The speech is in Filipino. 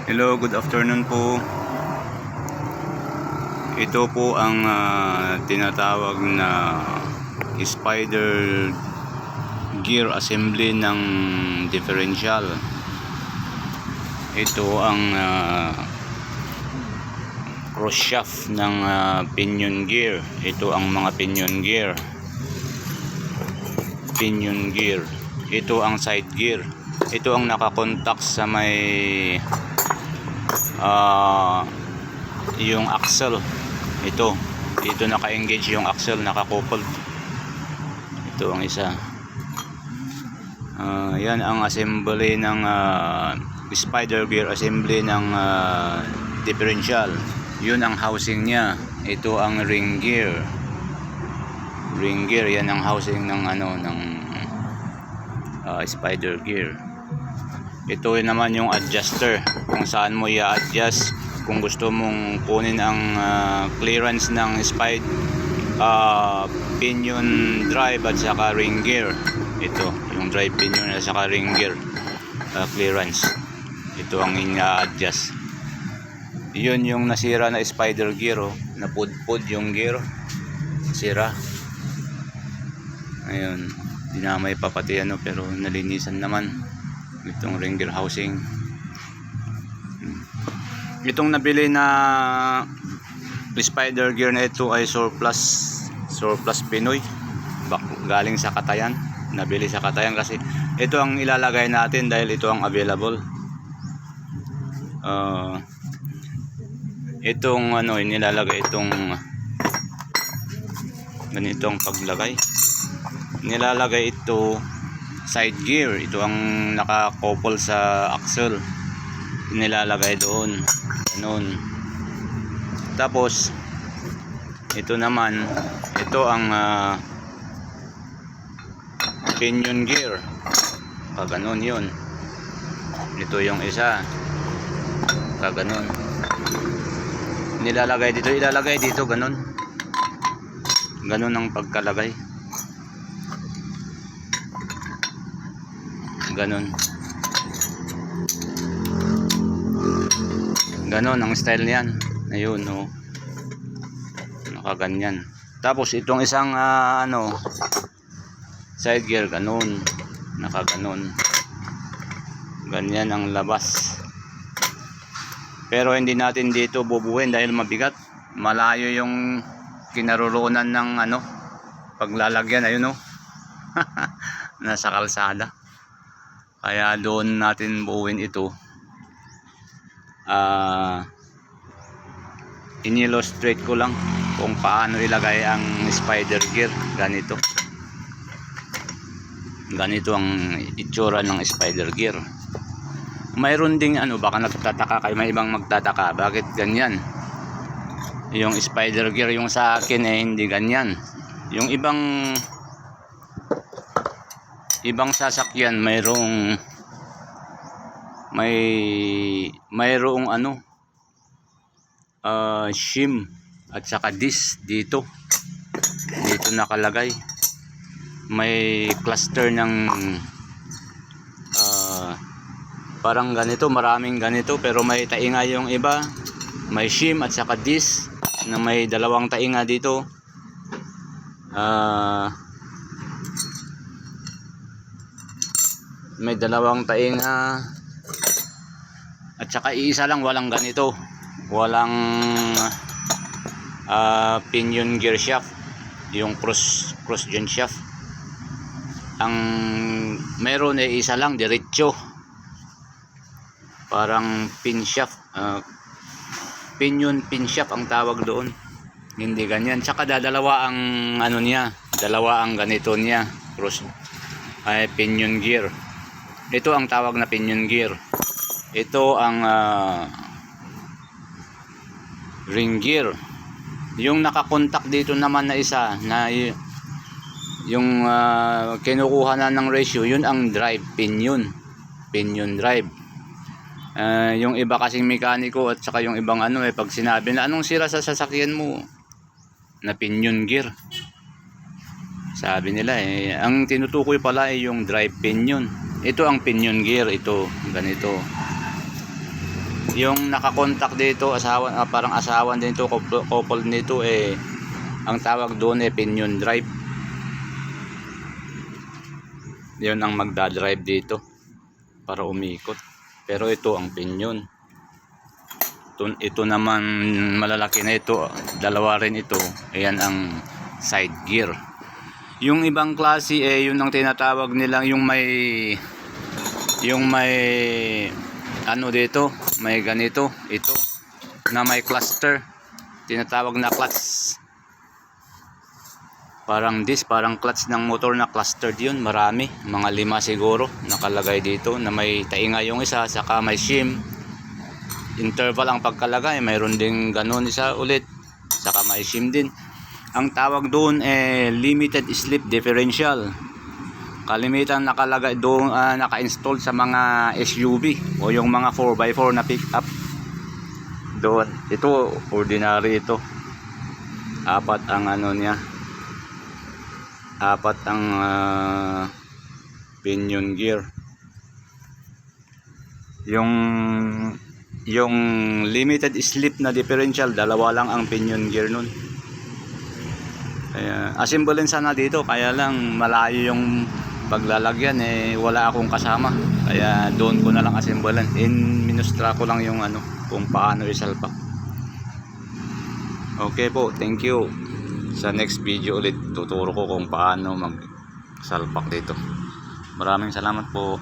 Hello, good afternoon po. Ito po ang tinatawag na spider gear assembly ng differential. Ito ang cross shaft ng pinion gear. Ito ang mga pinion gear. Pinion gear. Ito ang side gear. Ito ang nakakontak sa may yung axle. Ito naka-engage yung axle, naka-coupled. Ito ang isa. Yan ang assembly ng spider gear assembly ng differential. Yun ang housing niya. Ito ang ring gear. Ring gear, yan ang housing ng spider gear. Ito naman yung adjuster, kung saan mo i-adjust kung gusto mong kunin ang clearance ng pinion drive at saka ring gear. Ito yung drive pinion at saka ring gear clearance. Ito ang i-adjust. Yun yung nasira na spider gear, napudpud yung gear, sira. Ayun, dinamay pa pati pero nalinisan naman itong ring gear housing. Itong nabili na spider gear na ito ay surplus Pinoy, galing sa Katayan. Nabili sa Katayan kasi ito ang ilalagay natin dahil ito ang available. Itong nilalagay itong ganitong paglagay, nilalagay ito side gear. Ito ang naka-couple sa axle, nilalagay doon ganun. Tapos ito naman, ito ang pinion gear, ganun yun. Ito yung isa, ganun, nilalagay dito, ilalagay dito, ganun ang pagkalagay, ganun ang style niyan. Ayun, nakaganyan. Tapos itong isang side gear, ganun, nakaganon, ganyan ang labas. Pero hindi natin dito bubuhin dahil mabigat, malayo yung kinaroroonan ng paglalagyan. Ayun, nasa kalsada, kaya doon natin buuin ito. In-illustrate ko lang kung paano ilagay ang spider gear. Ganito ang itsura ng spider gear. Mayroon ding baka nagtataka kayo, may ibang magtataka bakit ganyan yung spider gear. Yung sa akin hindi ganyan. Yung ibang sasakyan mayroong shim at saka disc dito nakalagay. May cluster ng parang ganito, maraming ganito, pero may tainga yung iba. May shim at saka disc na may dalawang tainga dito. May dalawang tainga at saka isa lang, walang ganito, walang pinion gear shaft, yung cross joint shaft. Ang meron isa lang diretso, parang pin shaft, pin shaft ang tawag doon. Hindi ganyan. Tsaka dalawa ang dalawa ang ganito niya, pinion gear. Ito ang tawag na pinion gear. Ito ang ring gear. Yung nakakontak dito naman na isa, na yung kinukuha na ng ratio, yun ang drive pinion drive. Yung iba kasing mekaniko at saka yung ibang pag sinabi na anong sira sa sasakyan mo, na pinion gear, sabi nila ang tinutukoy pala yung drive pinion. Ito ang pinion gear, ito ganito. yung nakakontak dito, parang asawan din to, couple nito ang tawag doon pinion drive. Yun ang magdadrive dito para umikot. Pero ito ang pinion. Ito naman malalaki na ito, dalawa rin ito. Ayan ang side gear. Yung ibang klase yun ang tinatawag nilang yung may ano dito, may ganito, ito na may cluster, tinatawag na clutch. Parang clutch ng motor na clustered yun, marami, mga 5 siguro nakalagay dito na may tainga yung isa, saka may shim. Interval ang pagkalagay, mayroon ding ganun isa ulit, saka may shim din. Ang tawag doon limited slip differential. Kalimitan nakalagay doon, naka-install sa mga SUV o yung mga 4x4 na pick-up. Doon, ito ordinary ito. 4 ang ano niya. 4 ang pinion gear. Yung limited slip na differential, 2 lang ang pinion gear nun. Kaya assemblin sana dito, kaya lang malayo yung paglalagyan, wala akong kasama, kaya doon ko na lang assemblean. Minustra ko lang yung ano, kung paano isalpak. Okay po, thank you. Sa next video ulit tuturo ko kung paano magsalpak dito. Maraming salamat po.